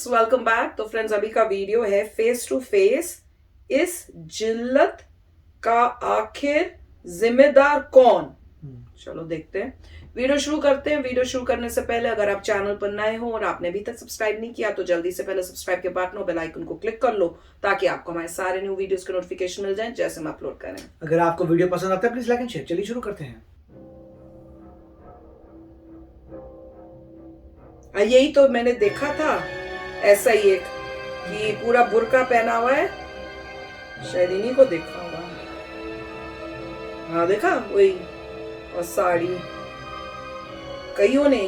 Friends, welcome back. तो friends, अभी का वीडियो है फेस टू फेस इस जिल्लत का आखिर जिम्मेदार कौन। चलो देखते हैं, वीडियो शुरू करते हैं। वीडियो शुरू करने से पहले अगर आप चैनल पर नए हो और आपने अभी तक सब्सक्राइब नहीं किया तो जल्दी से पहले सब्सक्राइब के बटन और बेल आइकन को क्लिक कर लो ताकि आपको हमारे सारे न्यू वीडियोस के नोटिफिकेशन मिल जाएं जैसे हम अपलोड करें। अगर आपको वीडियो पसंद आता है प्लीज लाइक एंड शेयर। चलिए शुरू करते हैं। यही तो मैंने देखा था, ऐसा ही एक कि पूरा बुर्का पहना हुआ है, शायद इन्हीं को देखा होगा। हाँ देखा, वही, और साड़ी कईयों ने,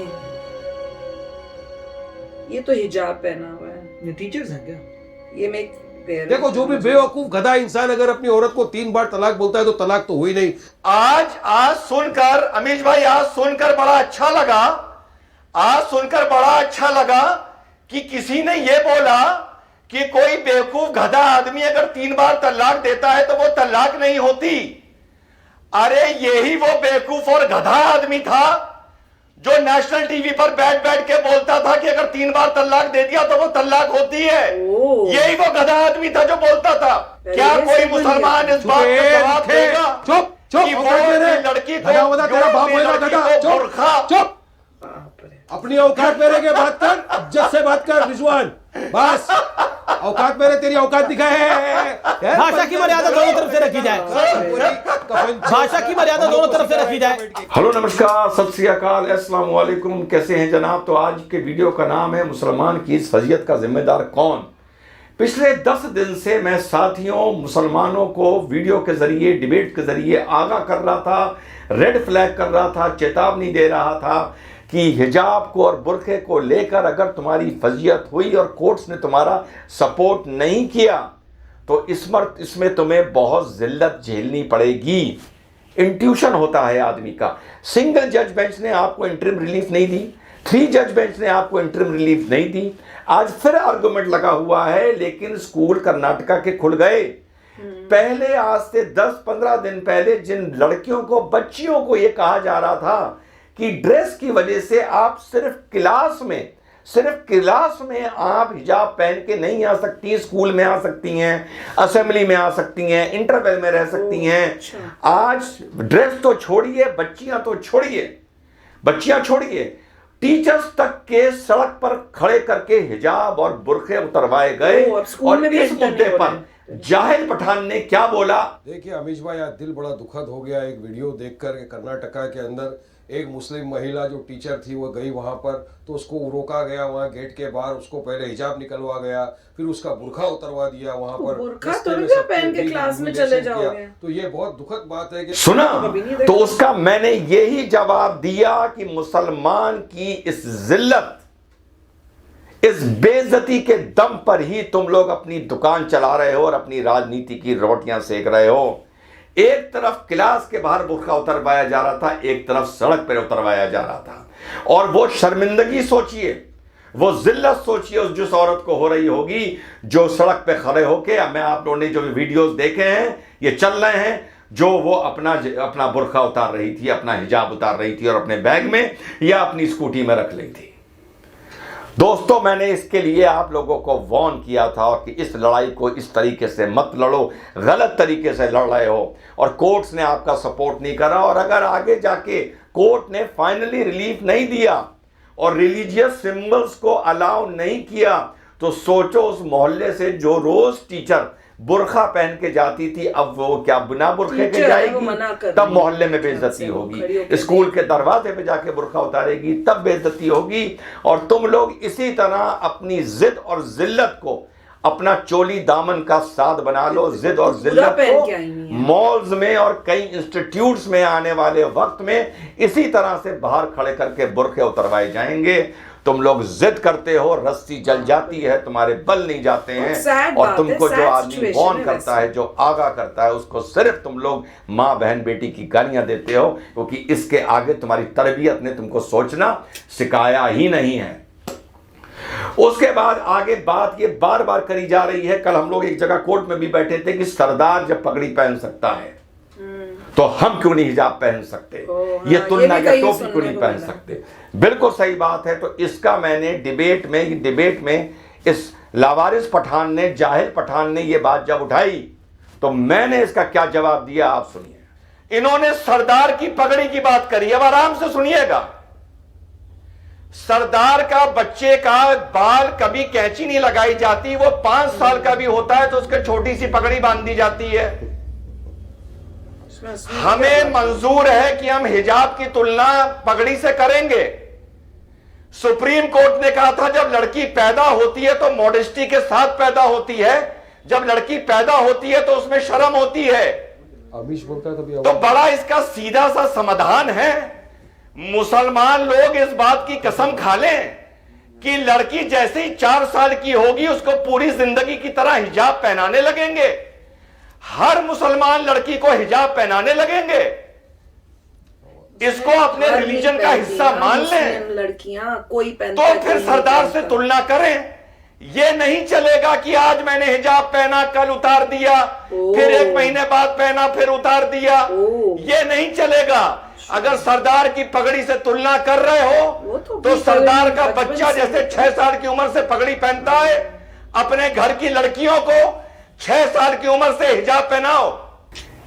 ये तो हिजाब पहना हुआ है। ये टीचर्स हैं क्या? ये मैं देखो, जो भी बेवकूफ गधा इंसान अगर अपनी औरत को 3 बार तलाक बोलता है तो तलाक तो हुई नहीं। आज सुनकर अमीश भाई, आज सुनकर बड़ा अच्छा लगा। आज सुनकर बड़ा अच्छा लगा कि किसी ने यह बोला कि कोई बेवकूफ गधा आदमी अगर 3 बार तलाक देता है तो वो तलाक नहीं होती। अरे यही वो बेवकूफ और गधा आदमी था जो नेशनल टीवी पर बैठ बैठ के बोलता था कि अगर 3 बार तलाक दे दिया तो वो तलाक होती है। यही वो गधा आदमी था जो बोलता था। क्या कोई मुसलमान इस बात का जवाब देगा? चुप चुप, कि वो लड़की को बुर्खा, चुप, अपनी औकात मेरे के बात कर, इज्जत से बात कर रिजवान, बस औकात मेरे, तेरी औकात दिखाए। भाषा की मर्यादा दोनों तरफ से रखी जाए। भाषा की मर्यादा दोनों तरफ से रखी जाए। हेलो, नमस्कार, सत श्री अकाल, अस्सलाम वालेकुम। कैसे हैं जनाब? तो आज के वीडियो का नाम है मुसलमान की इस फजीयत का जिम्मेदार कौन। पिछले 10 दिन से मैं साथियों मुसलमानों को वीडियो के जरिए, डिबेट के जरिए आगाह कर रहा था, रेड फ्लैग कर रहा था, चेतावनी दे रहा था कि हिजाब को और बुर्के को लेकर अगर तुम्हारी फजीयत हुई और कोर्ट्स ने तुम्हारा सपोर्ट नहीं किया तो इसमें तुम्हें बहुत जिल्लत झेलनी पड़ेगी। इंट्यूशन होता है आदमी का। सिंगल जज बेंच ने आपको इंटरिम रिलीफ नहीं दी, 3 जज बेंच ने आपको इंटरिम रिलीफ नहीं दी। आज फिर आर्गुमेंट लगा हुआ है, लेकिन स्कूल कर्नाटका के खुल गए। पहले आज से 10-15 दिन पहले जिन लड़कियों को, बच्चियों को यह कहा जा रहा था कि ड्रेस की वजह से आप सिर्फ क्लास में आप हिजाब पहन के नहीं आ सकती, स्कूल में आ सकती हैं, असेंबली में आ सकती हैं, इंटरवल में रह सकती हैं। आज ड्रेस तो छोड़िए, बच्चियां छोड़िए, टीचर्स तक के सड़क पर खड़े करके हिजाब और बुर्के उतरवाए गए। और इस मुद्दे पर जाहिल पठान ने क्या बोला? देखिए अमीश भाई, आज दिल बड़ा दुखद हो गया एक वीडियो देखकर। कर्नाटका के अंदर एक मुस्लिम महिला जो टीचर थी वो गई वहां पर, तो उसको रोका गया वहां गेट के बाहर। उसको पहले हिजाब निकलवा गया, फिर उसका बुर्खा उतरवा दिया वहां पर। बुर्खा तो नहीं पहन के क्लास में चले जाओगे। तो ये बहुत दुखद बात है कि सुना। तो उसका मैंने यही जवाब दिया कि मुसलमान की इस जिल्लत, इस बेइज्जती के दम पर ही तुम लोग अपनी दुकान चला रहे हो और अपनी राजनीति की रोटियां सेक रहे हो। एक तरफ क्लास के बाहर बुर्का उतरवाया जा रहा था, एक तरफ सड़क पर उतरवाया जा रहा था। और वो शर्मिंदगी सोचिए, वो जिल्लत सोचिए उस जिस औरत को हो रही होगी जो सड़क पे खड़े होके, मैं आप लोगों ने जो वीडियोस देखे हैं ये चल रहे हैं, जो वो अपना बुर्का उतार रही थी, अपना हिजाब उतार रही थी और अपने बैग में या अपनी स्कूटी में रख ली थी। दोस्तों, मैंने इसके लिए आप लोगों को वार्न किया था कि इस लड़ाई को इस तरीके से मत लड़ो, गलत तरीके से लड़ रहे हो। और कोर्ट्स ने आपका सपोर्ट नहीं करा। और अगर आगे जाके कोर्ट ने फाइनली रिलीफ नहीं दिया और रिलीजियस सिंबल्स को अलाउ नहीं किया तो सोचो उस मोहल्ले से जो रोज टीचर बुर्खा पहन के जाती थी, अब वो क्या बिना बुर्खे के जाएगी? तब मोहल्ले में बेइज्जती होगी। स्कूल के दरवाजे पे जाके बुर्खा उतारेगी, तब बेइज्जती होगी। और तुम लोग इसी तरह अपनी जिद और जिल्लत को अपना चोली दामन का साथ बना लो। जिद और जिल्लत को मॉल्स में और कई इंस्टीट्यूट्स में आने वाले वक्त में इसी तरह से बाहर खड़े करके बुर्खे उतरवाए जाएंगे। तुम लोग जिद करते हो, रस्सी जल जाती है, तुम्हारे बल नहीं जाते हैं। और तुमको जो आदमी वार्न करता है, जो आगाह करता है, उसको सिर्फ तुम लोग माँ बहन बेटी की गालियां देते हो, क्योंकि इसके आगे तुम्हारी तरबियत ने तुमको सोचना सिखाया ही नहीं है। उसके बाद आगे बात ये बार बार करी जा रही है। कल हम लोग एक जगह कोर्ट में भी बैठे थे कि सरदार जब पगड़ी पहन सकता है तो हम क्यों नहीं हिजाब पहन सकते, ये तुलना या टोपी क्यों नहीं पहन सकते। बिल्कुल सही बात है। तो इसका मैंने डिबेट में इस लावारिस पठान ने, जाहिल पठान ने यह बात जब उठाई तो मैंने इसका क्या जवाब दिया आप सुनिए। इन्होंने सरदार की पगड़ी की बात करी, अब आराम से सुनिएगा। सरदार का बच्चे का बाल कभी कैंची नहीं लगाई जाती, वो 5 साल का भी होता है तो उसके छोटी सी पगड़ी बांध दी जाती है। हमें मंजूर है कि हम हिजाब की तुलना पगड़ी से करेंगे। सुप्रीम कोर्ट ने कहा था जब लड़की पैदा होती है तो मॉडेस्टी के साथ पैदा होती है, जब लड़की पैदा होती है तो उसमें शर्म होती है। अमीश बोलता है तो बड़ा इसका सीधा सा समाधान है, मुसलमान लोग इस बात की कसम खा लें कि लड़की जैसे ही 4 साल की होगी उसको पूरी जिंदगी की तरह हिजाब पहनाने लगेंगे। हर मुसलमान लड़की को हिजाब पहनाने लगेंगे, इसको अपने रिलीजन का हिस्सा मान लें। लड़कियां कोई तो फिर सरदार से तुलना करें। ये नहीं चलेगा कि आज मैंने हिजाब पहना कल उतार दिया, फिर 1 महीने बाद पहना फिर उतार दिया, ये नहीं चलेगा। अगर सरदार की पगड़ी से तुलना कर रहे हो तो सरदार का बच्चा जैसे 6 साल की उम्र से पगड़ी पहनता है, अपने घर की लड़कियों को 6 साल की उम्र से हिजाब पहनाओ।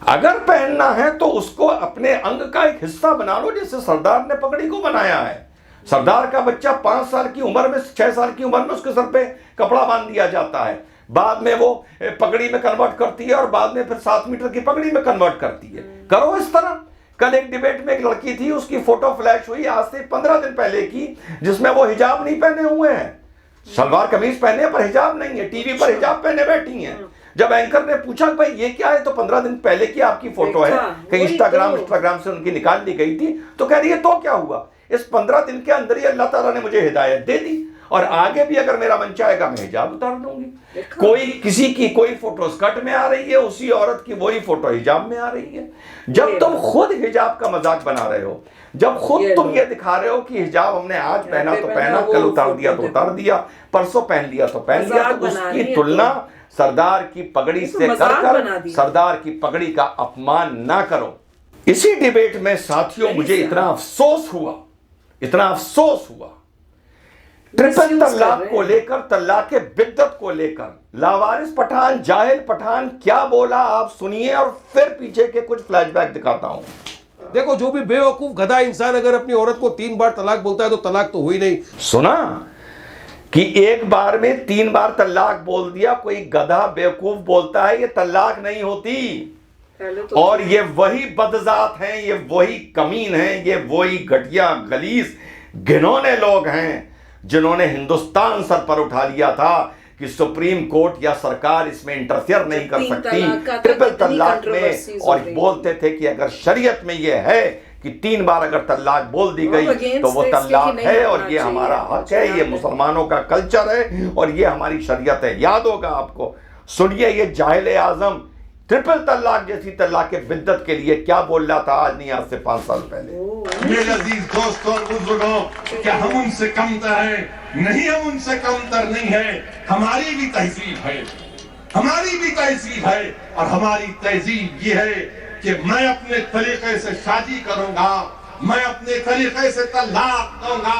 अगर पहनना है तो उसको अपने अंग का एक हिस्सा बना लो, जैसे सरदार ने पगड़ी को बनाया है। सरदार का बच्चा 5 साल की उम्र में, 6 साल की उम्र में उसके सर पे कपड़ा बांध दिया जाता है, बाद में वो पगड़ी में कन्वर्ट करती है और बाद में फिर 7 मीटर की पगड़ी में कन्वर्ट करती है। करो इस तरह। कल एक डिबेट में एक लड़की थी, उसकी फोटो फ्लैश हुई आज से 15 दिन पहले की, जिसमें वो हिजाब नहीं पहने हुए हैं, सलवार कमीज पहने पर हिजाब नहीं है, टीवी पर हिजाब पहने बैठी हैं। जब एंकर ने पूछा भाई ये क्या है, तो 15 दिन पहले की आपकी फोटो है, कहीं इंस्टाग्राम से उनकी निकाल ली गई थी। तो कह रही है तो क्या हुआ, इस 15 दिन के अंदर ही अल्लाह ताला ने मुझे हिदायत दे दी और आगे भी अगर मेरा मन चाहेगा मैं हिजाब उतार दूंगी। कोई किसी की कोई फोटो स्कर्ट में आ रही है, उसी औरत की वही फोटो हिजाब में आ रही है। जब तुम खुद हिजाब का मजाक बना रहे हो, जब खुद तुम ये दिखा रहे हो कि हिजाब हमने आज पहना तो पहना, कल उतार दिया तो उतार दिया, परसों पहन लिया तो पहन लिया, तो उसकी तुलना सरदार की पगड़ी से कर सरदार की पगड़ी का अपमान ना करो। इसी डिबेट में साथियों मुझे इतना अफसोस हुआ ट्रिपल तलाक को लेकर, तलाक बिद्दत को लेकर लावारिस पठान, जाहिल पठान क्या बोला आप सुनिए और फिर पीछे के कुछ फ्लैशबैक दिखाता हूं। देखो, जो भी बेवकूफ गधा इंसान अगर अपनी औरत को 3 बार तलाक बोलता है तो तलाक तो हुई नहीं। सुना कि एक बार में 3 बार तलाक बोल दिया, कोई गधा बेवकूफ बोलता है, ये तलाक नहीं होती। तो और ये वही बदजात हैं, ये वही कमीन हैं, ये वही घटिया गलीस घिनौने लोग हैं जिन्होंने हिंदुस्तान सर पर उठा लिया था कि सुप्रीम कोर्ट या सरकार इसमें इंटरफियर नहीं कर सकती ट्रिपल तलाक में, और बोलते थे कि अगर शरीयत में ये है कि 3 बार अगर तलाक बोल दी गई तो वो तलाक है और ये हमारा हक है, ये मुसलमानों का कल्चर है और ये हमारी शरीयत है। याद होगा आपको। सुनिए ये जाहिल आजम ट्रिपल तलाक जैसी तलाक के बिद्दत के लिए क्या बोल रहा था आज नहीं, आज से 5 साल पहले। मेरे अजीज दोस्तों और बुजुर्गों, क्या हम उनसे कमतर हैं? नहीं, हम उनसे कमतर नहीं है। हमारी भी तहजीब है, हमारी भी तहजीब है, और हमारी तहजीब ये है कि मैं अपने तरीके से शादी करूंगा, मैं अपने तरीके से तलाक दूंगा।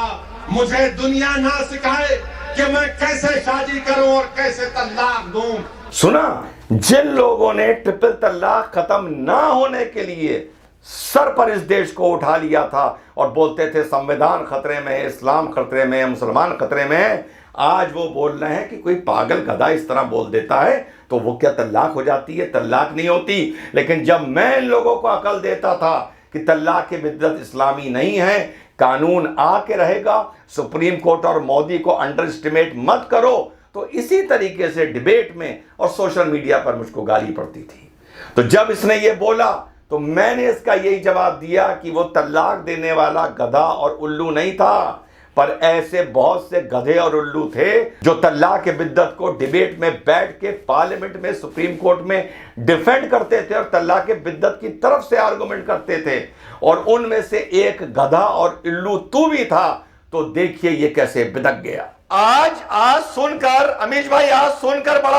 मुझे दुनिया ना सिखाए कि मैं कैसे शादी करूं और कैसे तलाक दूं। सुना, जिन लोगों ने ट्रिपल तलाक खत्म ना होने के लिए सर पर इस देश को उठा लिया था और बोलते थे संविधान खतरे में है, इस्लाम खतरे में है, मुसलमान खतरे में है, आज वो बोल रहे हैं कि कोई पागल गधा इस तरह बोल देता है तो वो क्या तलाक हो जाती है? तलाक नहीं होती। लेकिन जब मैं इन लोगों को अकल देता था कि तलाक की बिद्दत इस्लामी नहीं है, कानून आके रहेगा, सुप्रीम कोर्ट और मोदी को अंडर एस्टिमेट मत करो, तो इसी तरीके से डिबेट में और सोशल मीडिया पर मुझको गाली पड़ती थी। तो जब इसने ये बोला तो मैंने इसका यही जवाब दिया कि वो तलाक देने वाला गधा और उल्लू नहीं था, पर ऐसे बहुत से गधे और उल्लू थे जो तलाक के बिद्दत को डिबेट में बैठ के पार्लियामेंट में, सुप्रीम कोर्ट में डिफेंड करते थे और तलाक के बिद्दत की तरफ से आर्गुमेंट करते थे, और उनमें से एक गधा और उल्लू तू भी था। तो देखिए ये कैसे बिदक गया। आज सुनकर अमीश भाई, आज सुनकर बड़ा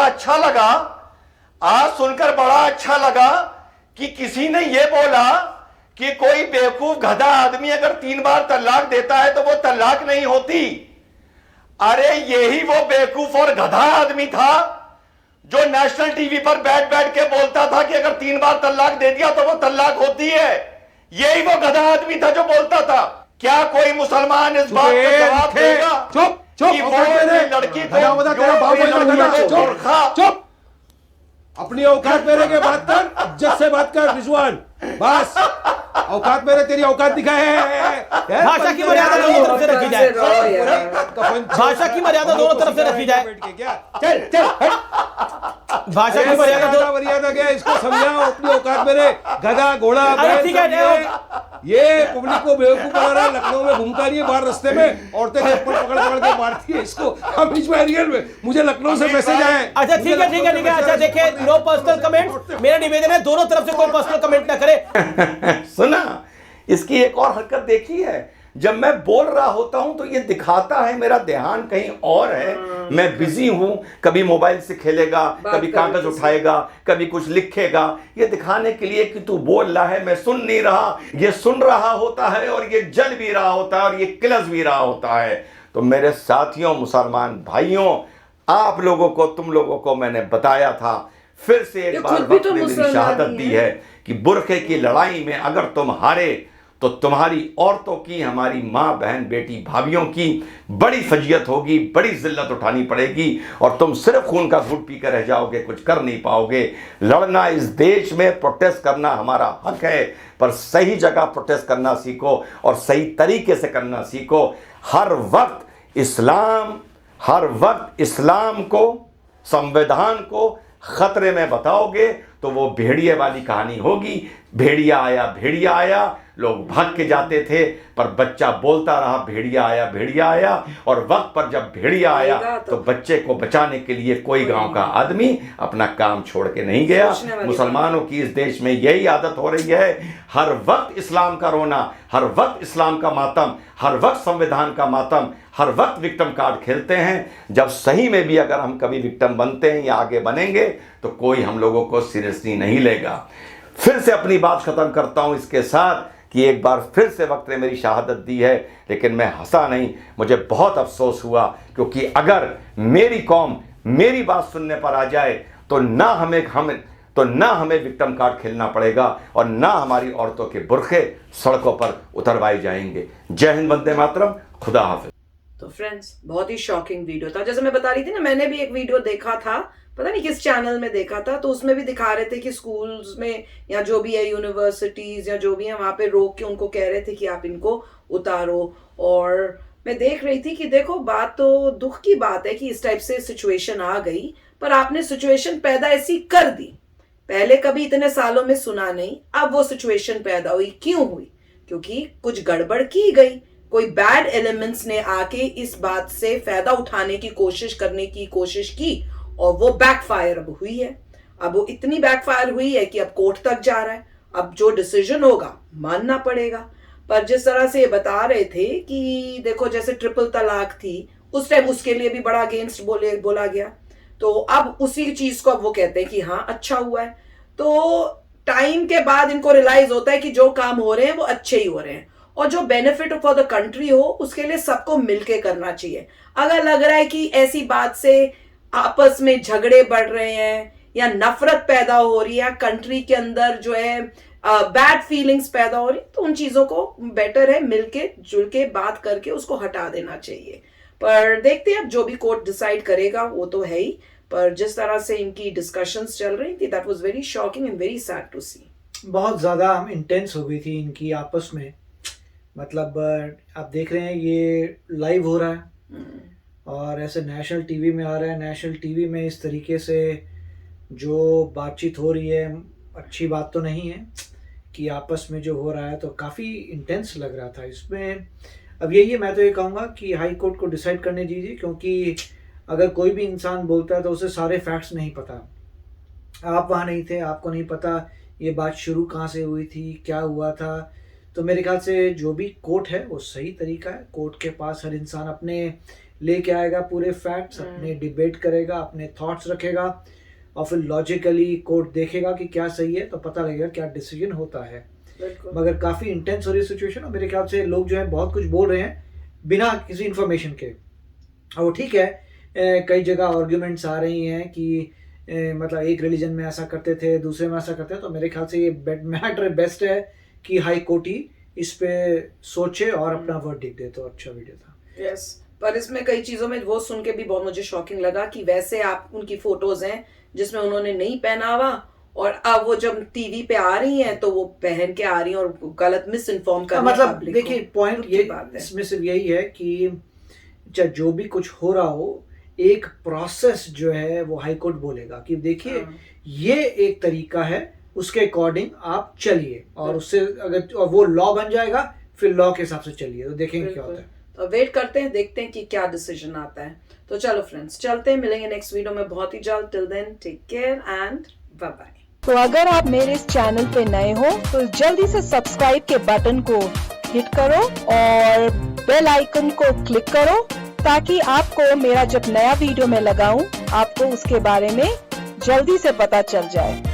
अच्छा लगा कि किसी ने यह बोला कि कोई बेवकूफ गधा आदमी अगर 3 बार तलाक देता है तो वो तलाक नहीं होती। अरे यही वो बेवकूफ और गधा आदमी था जो नेशनल टीवी पर बैठ बैठ के बोलता था कि अगर 3 बार तलाक दे दिया तो वो तलाक होती है। यही वो गधा आदमी था जो बोलता था। क्या कोई मुसलमान इस बात का जवाब देगा? चुप चुप कि वो लड़की को चुप, अपनी औकात मेरे के बात कर, इज्जत से बात कर रिजवान, बस औकात मेरे, तेरी औकात दिखाए। भाषा की मर्यादा दोनों तरफ से रखी जाए। भाषा की मर्यादा दोनों तरफ से रखी जाए। चल चल भाषा की मर्यादा मर्यादा क्या, इसको समझाओ अपनी औकात मेरे, गधा घोड़ा। अरे ठीक है, ये पब्लिक को बेवकूफ बना रहा है। लखनऊ में घूमता नहीं है बाहर रास्ते में, औरतें चप्पल पकड़ पकड़ के मारती है इसको। हम बीच में रियल में मुझे लखनऊ से मैसेज आए। अच्छा ठीक है ठीक है ठीक है। अच्छा देखिए, नो पर्सनल कमेंट। मेरा निवेदन है दोनों तरफ से कोई पर्सनल कमेंट ना करे। सुना, इसकी एक और हरकत देखी है। जब मैं बोल रहा होता हूं तो ये दिखाता है मेरा ध्यान कहीं और है, मैं बिजी हूं। कभी मोबाइल से खेलेगा, कभी कागज उठाएगा, कभी कुछ लिखेगा, ये दिखाने के लिए कि तू बोल रहा है, मैं सुन नहीं रहा। ये सुन रहा होता है और ये जल भी रहा होता है और ये किलस भी रहा होता है। तो मेरे साथियों, मुसलमान भाइयों, आप लोगों को, तुम लोगों को मैंने बताया था, फिर से एक बार वक्त ने मेरी शहादत दी है कि बुरखे की लड़ाई में अगर तुम हारे तो तुम्हारी औरतों की, हमारी माँ बहन बेटी भाभियों की बड़ी फजीयत होगी, बड़ी जिल्लत उठानी पड़ेगी और तुम सिर्फ खून का घूंट पी कर रह जाओगे, कुछ कर नहीं पाओगे। लड़ना इस देश में, प्रोटेस्ट करना हमारा हक है, पर सही जगह प्रोटेस्ट करना सीखो और सही तरीके से करना सीखो। हर वक्त इस्लाम को, संविधान को खतरे में बताओगे तो वो भेड़िए वाली कहानी होगी। भेड़िया आया, लोग भाग के जाते थे, पर बच्चा बोलता रहा भेड़िया आया, और वक्त पर जब भेड़िया आया तो बच्चे को बचाने के लिए कोई गांव का आदमी अपना काम छोड़ के नहीं गया। मुसलमानों की इस देश में यही आदत हो रही है, हर वक्त इस्लाम का रोना, हर वक्त इस्लाम का मातम, हर वक्त संविधान का मातम, हर वक्त विक्टिम कार्ड खेलते हैं। जब सही में भी अगर हम कभी विक्टिम बनते हैं या आगे बनेंगे तो कोई हम लोगों को सीरियसली नहीं लेगा। फिर से अपनी बात खत्म करता हूं इसके साथ कि एक बार फिर से वक्त ने मेरी शहादत दी है, लेकिन मैं हंसा नहीं, मुझे बहुत अफसोस हुआ, क्योंकि अगर मेरी कौम मेरी बात सुनने पर आ जाए तो ना हमें विक्टिम कार्ड खेलना पड़ेगा और ना हमारी औरतों के बुरखे सड़कों पर उतरवाए जाएंगे। जय हिंद, वंदे मातरम, खुदा हाफिज। तो फ्रेंड्स, बहुत ही शॉकिंग वीडियो था। जैसे मैं बता रही थी ना, मैंने भी एक वीडियो देखा था, पता नहीं किस चैनल में देखा था, तो उसमें भी दिखा रहे थे कि स्कूल्स में या जो भी है, यूनिवर्सिटीज या जो भी है, वहां पे रोक के उनको कह रहे थे कि आप इनको उतारो। और मैं देख रही थी कि देखो, बात तो दुख की बात है कि इस टाइप से सिचुएशन आ गई, पर आपने सिचुएशन पैदा ऐसी कर दी। पहले कभी इतने सालों में सुना नहीं, अब वो सिचुएशन पैदा हुई। क्यों हुई? क्योंकि कुछ गड़बड़ की गई, कोई बैड एलिमेंट्स ने आके इस बात से फायदा उठाने की कोशिश की और वो बैकफायर अब हुई है। अब वो इतनी बैकफायर हुई है कि अब कोर्ट तक जा रहा है। अब जो डिसीजन होगा मानना पड़ेगा। पर जिस तरह से ये बता रहे थे कि देखो, जैसे ट्रिपल तलाक थी, उस टाइम उसके लिए भी बड़ा अगेंस्ट बोला गया, तो अब उसी चीज को अब वो कहते हैं कि हाँ अच्छा हुआ है। तो टाइम के बाद इनको रियलाइज होता है कि जो काम हो रहे हैं वो अच्छे ही हो रहे हैं और जो बेनिफिट फॉर द कंट्री हो उसके लिए सबको मिलके करना चाहिए। अगर लग रहा है कि ऐसी बात से आपस में झगड़े बढ़ रहे हैं या नफरत पैदा हो रही है, कंट्री के अंदर जो है बैड फीलिंग्स पैदा हो रही, तो उन चीजों को बेटर है मिलके जुल के बात करके उसको हटा देना चाहिए। पर देखते हैं अब जो भी कोर्ट डिसाइड करेगा वो तो है ही, पर जिस तरह से इनकी डिस्कशंस चल रही थी, that was very shocking and very sad to see. बहुत ज़्यादा इंटेंस हो गई थी इनकी आपस में। मतलब आप देख रहे हैं ये लाइव हो रहा है और ऐसे नेशनल टीवी में आ रहा है। नेशनल टीवी में इस तरीके से जो बातचीत हो रही है, अच्छी बात तो नहीं है कि आपस में जो हो रहा है, तो काफ़ी इंटेंस लग रहा था इसमें। अब यही है, मैं तो ये कहूँगा कि हाई कोर्ट को डिसाइड करने दीजिए, क्योंकि अगर कोई भी इंसान बोलता है तो उसे सारे फैक्ट्स नहीं पता। आप वहाँ नहीं थे, आपको नहीं पता ये बात शुरू कहाँ से हुई थी, क्या हुआ था। तो मेरे ख्याल से जो भी कोर्ट है वो सही तरीका है। कोर्ट के पास हर इंसान अपने लेके आएगा पूरे फैक्ट्स, अपने डिबेट करेगा, अपने थॉट्स रखेगा और फिर लॉजिकली कोर्ट देखेगा कि क्या सही है, तो पता लगेगा क्या डिसीजन होता है। मगर काफ़ी इंटेंस हो रही सिचुएशन और मेरे ख्याल से लोग जो है बहुत कुछ बोल रहे हैं बिना किसी इन्फॉर्मेशन के। और वो ठीक है, कई जगह आर्ग्यूमेंट्स आ रही हैं कि मतलब एक रिलीजन में ऐसा करते थे, दूसरे में ऐसा करते हैं, तो मेरे ख्याल से ये मैटर बेस्ट है कि हाई कोर्ट ही इस पे सोचे और अपना वर्डिक्ट दे, तो अच्छा वीडियो था। यस, पर इसमें कई चीजों में वो सुन के भी बहुत मुझे शॉकिंग लगा कि वैसे आप उनकी फोटोज हैं जिसमें उन्होंने नहीं पहना हुआ, और अब वो जब टीवी पे आ रही हैं तो वो पहन के आ रही हैं और गलत मिस इन्फॉर्म कर रही हैं मतलब public देखिए को। पॉइंट दुख की ये बात है। इसमें सिर्फ यही है कि चाहे जो भी कुछ हो रहा हो, एक प्रोसेस जो है वो हाई कोर्ट बोलेगा कि देखिए हाँ। ये एक तरीका है, उसके अकॉर्डिंग आप चलिए, और उससे अगर और वो लॉ बन जाएगा फिर लॉ के हिसाब से चलिए, तो देखेंगे क्या होता है। तो वेट करते हैं, देखते हैं कि क्या डिसीजन आता है। तो चलो फ्रेंड्स, चलते हैं, मिलेंगे नेक्स्ट वीडियो में बहुत ही जल्द। Till then take care and bye bye. तो अगर आप मेरे इस चैनल पे नए हो तो जल्दी से सब्सक्राइब के बटन को हिट करो और बेल आइकन को क्लिक करो, ताकि आपको मेरा जब नया वीडियो मैं लगाऊं आपको उसके बारे में जल्दी से पता चल जाए।